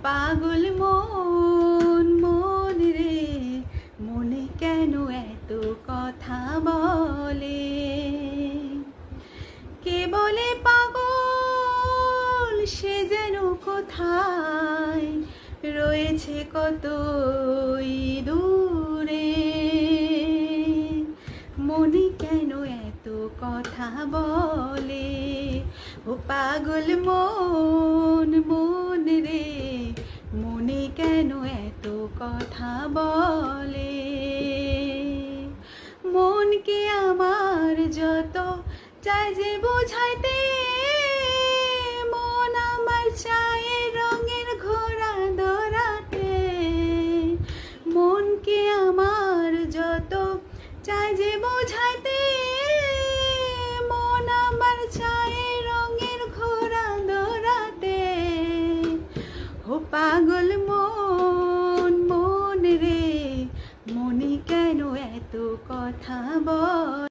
পাগল মন মন রে, মনে কেন এত কথা বলে? কে বলে পাগল সে যেন কোথায় রয়েছে কতই দূরে। মনে কেন এত কথা বলে? ও পাগল মন মন রে, মনে কেন এত কথা বলে? মনকে আমার যত চাই যে বোঝাইতে, মন আমার চায় রঙের ঘোড়া দৌড়াতে। মনকে আমার যত চাই যে বোঝাইতে, মন আমার চায় রঙের ঘোড়া দৌড়াতে। ও পাগল মন মন রে, মনে কেন এত কথা বলে?